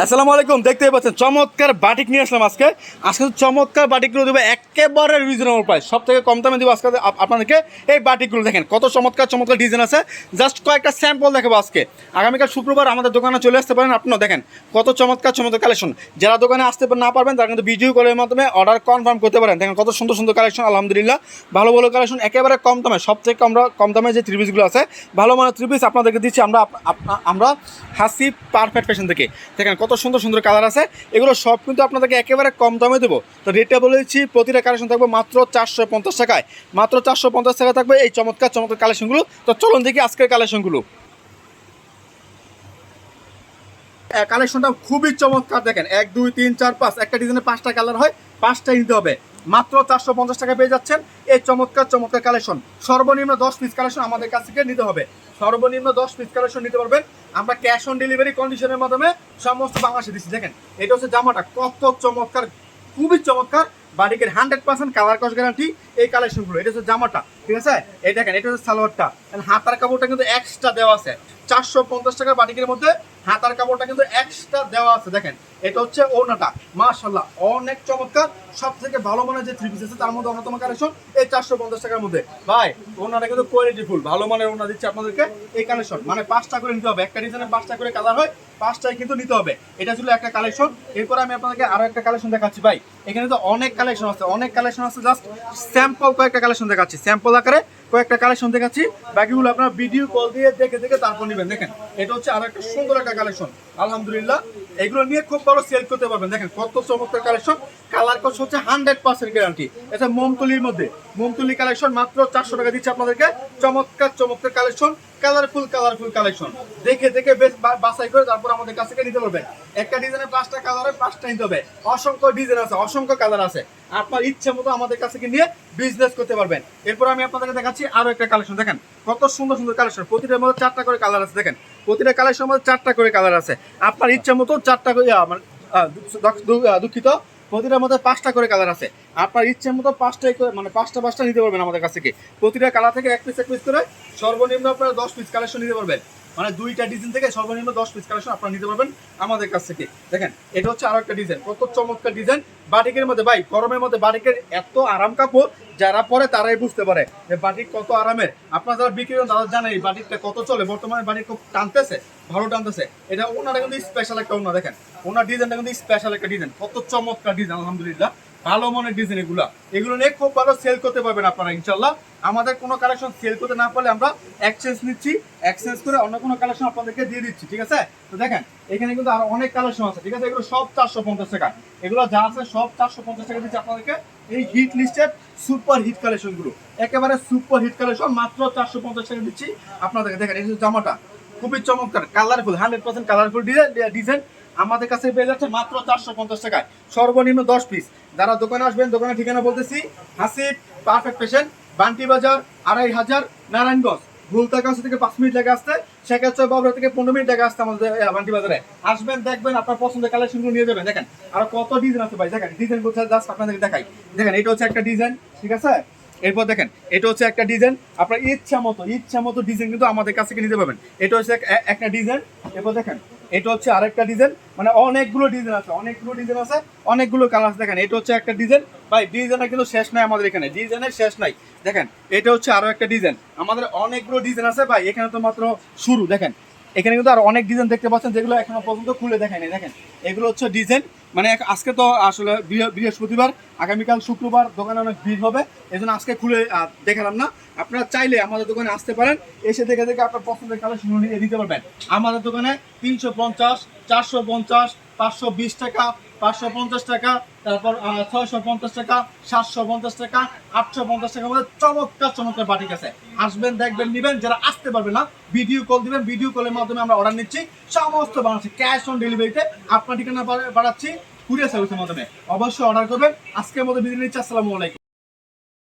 আসসালামু আলাইকুম। দেখতেই পাচ্ছেন চমৎকার বাটিক নিয়ে আসলাম আজকে। চমৎকার বাটিকগুলো দেবো একেবারে রিজনেবল প্রাইস, সব থেকে কম দামে দেবো আজকে আপনাদেরকে। এই বাটিকগুলো দেখেন কত চমৎকার চমৎকার ডিজাইন আছে, জাস্ট কয়েকটা স্যাম্পল দেখাবো আজকে। আগামীকাল শুক্রবার আমাদের দোকানে চলে আসতে পারেন। আপনারা দেখেন কত চমৎকার চমৎকার কালেকশন। যারা দোকানে আসতে না পারবেন তারা কিন্তু ভিডিও কলের মাধ্যমে অর্ডার কনফার্ম করতে পারেন। দেখেন কত সুন্দর সুন্দর কালেকশন, আলহামদুলিল্লাহ ভালো ভালো কালেকশন, একেবারে কম দামে। সব থেকে কম দামে যে থ্রি পিসগুলো আছে, ভালো মানের থ্রি পিস আপনাদেরকে দিচ্ছি আমরা হাসিব পারফেক্ট ফ্যাশন থেকে। দেখেন কত সুন্দর সুন্দর কালার আছে, এগুলো সব কিন্তু আপনাদেরকে একেবারে কম দামে দেবো। তো রেটটা বলেছি, প্রতিটা কালেকশন থাকবে মাত্র 450 টাকায়। মাত্র 450 টাকা থাকবে এই চমৎকার চমৎকার কালেকশনগুলো। তো চলুন দেখি আজকের কালেকশনগুলো। কালেকশনটা খুবই চমৎকার। দেখেন 1 2 3 4 5, একটা ডিজাইনে 5টা কালার হয়, 5টাই নিতে হবে। মাত্র 450 টাকা পেয়ে যাচ্ছেন এই চমৎকার চমৎকার কালেকশন। সর্বনিম্ন 10 পিস কালেকশন আমাদের কাছ থেকে নিতে হবে। সর্বনিম্ন 10 পিস কালেকশন নিতে পারবেন। আমরা ক্যাশ অন ডেলিভারি কন্ডিশনের মাধ্যমে সমস্ত বাংলাদেশে দিচ্ছি। দেখেন এটা হচ্ছে জামাটা, কত চমৎকার, খুবই চমৎকার। বাটিকের 100% কালার কস গ্যারান্টি এই কালেকশনগুলো। এটা হচ্ছে জামাটা, ঠিক আছে। এই দেখেন এটা হচ্ছে সালোয়ারটা, হাতার কাপড়টা কিন্তু এক্সট্রা দেওয়া আছে। 450 টাকার বাটিকের মধ্যে হাতার কাপড়টা কিন্তু এক্সট্রা দেওয়া আছে। দেখেন এটা হচ্ছে ওড়নাটা, মাশাআল্লাহ অনেক চমৎকার। সব থেকে ভালো মানের যে থ্রি পিস আছে তার মধ্যে অন্যতম কালেকশন এই 450 টাকার মধ্যে। ভাই ওড়নাটা কিন্তু কোয়ালিটি ফুল, ভালো মানের ওড়না দিচ্ছে আপনাদেরকে এই কালেকশন। মানে 5টা করে নিতে হবে, একটা ডিজাইনে 5টা করে কালার হয়, 5টাই কিন্তু নিতে হবে। এটা ছিল একটা কালেকশন। এরপর আমি আপনাদেরকে আরো একটা কালেকশন দেখাচ্ছি। ভাই এখানে তো অনেক কালেকশন আছে, অনেক কালেকশন আছে। জাস্ট স্যাম্পল কয়েকটা কালেকশন দেখাচ্ছি, স্যাম্পল আকারে কয়েকটা কালেকশন দেখাচ্ছি। বাকিগুলো আপনারা ভিডিও কল দিয়ে দেখে দেখে তারপর নেবেন। দেখেন এটা হচ্ছে আরো একটা সুন্দর একটা কালেকশন, আলহামদুলিল্লাহ। এগুলো নিয়ে খুব ভালো সেল করতে পারবেন। দেখেন কত চমৎকার কালেকশন, কালার কস হচ্ছে 100% গ্যারান্টি। এটা মোমতুলির মধ্যে, মোমতুলি কালেকশন মাত্র 400 টাকা দিচ্ছে আপনাদেরকে। চমৎকার চমৎকার কালেকশন, কালারফুল কালারফুল কালেকশন। দেখে দেখে বেশ বাছাই করে তারপর আমাদের কাছ থেকে নিতে পারবেন। একটা ডিজাইনে 5টা কালার হয়, 5টা নিতে হবে। অসংখ্য ডিজাইন আছে, অসংখ্য কালার আছে, আপনার ইচ্ছে মতো আমাদের কাছ থেকে নিয়ে বিজনেস করতে পারবেন। এরপর আমি আপনাদেরকে দেখাচ্ছি আরো একটা কালেকশন। দেখেন কত সুন্দর সুন্দর কালেকশন, প্রতিটার মধ্যে 4টা করে কালার আছে। দেখেন প্রতিটা কালেকশনের মধ্যে 4টা করে কালার আছে। আপনার ইচ্ছে মতো 4টা করে দুঃখিত, প্রতিটার মধ্যে 5টা করে কালার আছে। আপনার ইচ্ছে মতো 5টাই করে, মানে 5টা নিতে পারবেন আমাদের কাছ থেকে। প্রতিটা কালার থেকে এক পিস করে সর্বনিম্ন আপনারা 10 পিস কালেকশন নিতে পারবেন। মানে 2টা ডিজাইন থেকে সর্বনিম্ন 10 পিস কালেকশন আপনারা নিতে পারবেন আমাদের কাছ থেকে। দেখেন এটা হচ্ছে আরো একটা ডিজাইন, কত চমৎকার ডিজাইন বাটিকের মধ্যে। ভাই গরমের মধ্যে বাটিকের এত আরাম কাপড়, যারা পরে তারাই বুঝতে পারে যে বাটিক কত আরামের। আপনারা যারা বিক্রি করেন তারা জানেন এই বাটিকটা কত চলে। বর্তমানে বাটিক খুব টানতেছে, ভালো টানতেছে। এটা ওনাটা কিন্তু স্পেশাল একটা ওনা। দেখেন ওনার ডিজাইনটা কিন্তু স্পেশাল একটা ডিজাইন, কত চমৎকার ডিজাইন, আলহামদুলিল্লাহ ভালো মনের ডিজাইন। এগুলো নিয়ে খুব ভালো সেল করতে পারবেন আপনারা ইনশাল্লাহ। আমাদের কোনো কালেকশন সেল করতে না পারলে আমরা এক্সচেঞ্জ নিচ্ছি, এক্সচেঞ্জ করে অন্য কোনো কালেকশন আপনাদেরকে দিয়ে দিচ্ছি, ঠিক আছে। তো দেখেন এখানে কিন্তু আরো অনেক কালেকশন আছে, ঠিক আছে। এগুলো সব 450 টাকা, এগুলো যা আছে সব 450 টাকা দিচ্ছি আপনাদেরকে। এই hit listed super hit collection গুলো, একেবারে সুপার হিট কালেকশন মাত্র 450 টাকা দিচ্ছি আপনাদেরকে। দেখেন এই জামাটা খুবই চমৎকার, কালারফুল, 100% কালারফুল ডিজাইন আমাদের কাছে পেয়ে যাচ্ছে মাত্র 450 টাকায়। সর্বনিম্ন 10 পিস। যারা দোকানে আসবেন, দোকানের ঠিকানা বলতেছি, হাসিব পারফেক্ট ফ্যাশন, বান্টি বাজার 2500 নারায়ণগঞ্জ। ভুলতা কাছ থেকে 5 মিনিট লাগে আসতে, শেখাচ্ছে বাবুরা থেকে 15 মিনিট লাগে আসতে আমাদের বান্টি বাজারে। আসবেন, দেখবেন, আপনার পছন্দের কালেকশনগুলো নিয়ে যাবেন। দেখেন আর কত ডিজাইন আছে ভাই, দেখেন ডিজাইন বলছে জাস্ট আপনাদেরকে দেখাই। দেখেন এটা হচ্ছে একটা ডিজাইন, ঠিক আছে। এরপর দেখেন এটা হচ্ছে একটা ডিজাইন, আপনার ইচ্ছা মতো ডিজাইন কিন্তু আমাদের কাছ থেকে নিতে পারবেন। এটা হচ্ছে একটা ডিজাইন। এরপর দেখেন এটা হচ্ছে আরেকটা ডিজাইন। মানে অনেকগুলো ডিজাইন আছে, অনেকগুলো কালার আছে। দেখেন এটা হচ্ছে একটা ডিজাইন। ভাই ডিজাইনের কিন্তু শেষ নাই আমাদের এখানে, ডিজাইনের শেষ নাই। দেখেন এটা হচ্ছে আরো একটা ডিজাইন। আমাদের অনেকগুলো ডিজাইন আছে ভাই, এখানে তো মাত্র শুরু। দেখেন এখানে কিন্তু আরো অনেক ডিজাইন দেখতে পাচ্ছেন, যেগুলো এখনো পর্যন্ত খুলে দেখায়নি। দেখেন এগুলো হচ্ছে ডিজাইন। মানে আজকে তো আসলে বৃহস্পতিবার, আগামীকাল শুক্রবার দোকানে অনেক ভিড় হবে, এই জন্য আজকে খুলে দেখালাম না। আপনারা চাইলে আমাদের দোকানে আসতে পারেন, এসে দেখে দেখে আপনার পছন্দের কালেকশন নিয়ে দিতে পারবেন। আমাদের দোকানে 350, 450, 520 টাকা, 550 টাকা, তারপর 650 টাকা, 750 টাকা, 850 টাকার মধ্যে চমৎকার চমৎকার বাটিক আছে। আসবেন, দেখবেন, নিবেন। যারা আসতে পারবে না ভিডিও কল দিবেন, ভিডিও কলের মাধ্যমে আমরা অর্ডার নিচ্ছি সমস্ত বানাচ্ছি ক্যাশ অন ডেলিভারিতে। আপনার ঠিকানা বাড়াচ্ছি কুরিয়ার সার্ভিসের মাধ্যমে। অবশ্যই অর্ডার করবেন। আজকের মতো বিদায় নিচ্ছি, আসসালামু আলাইকুম।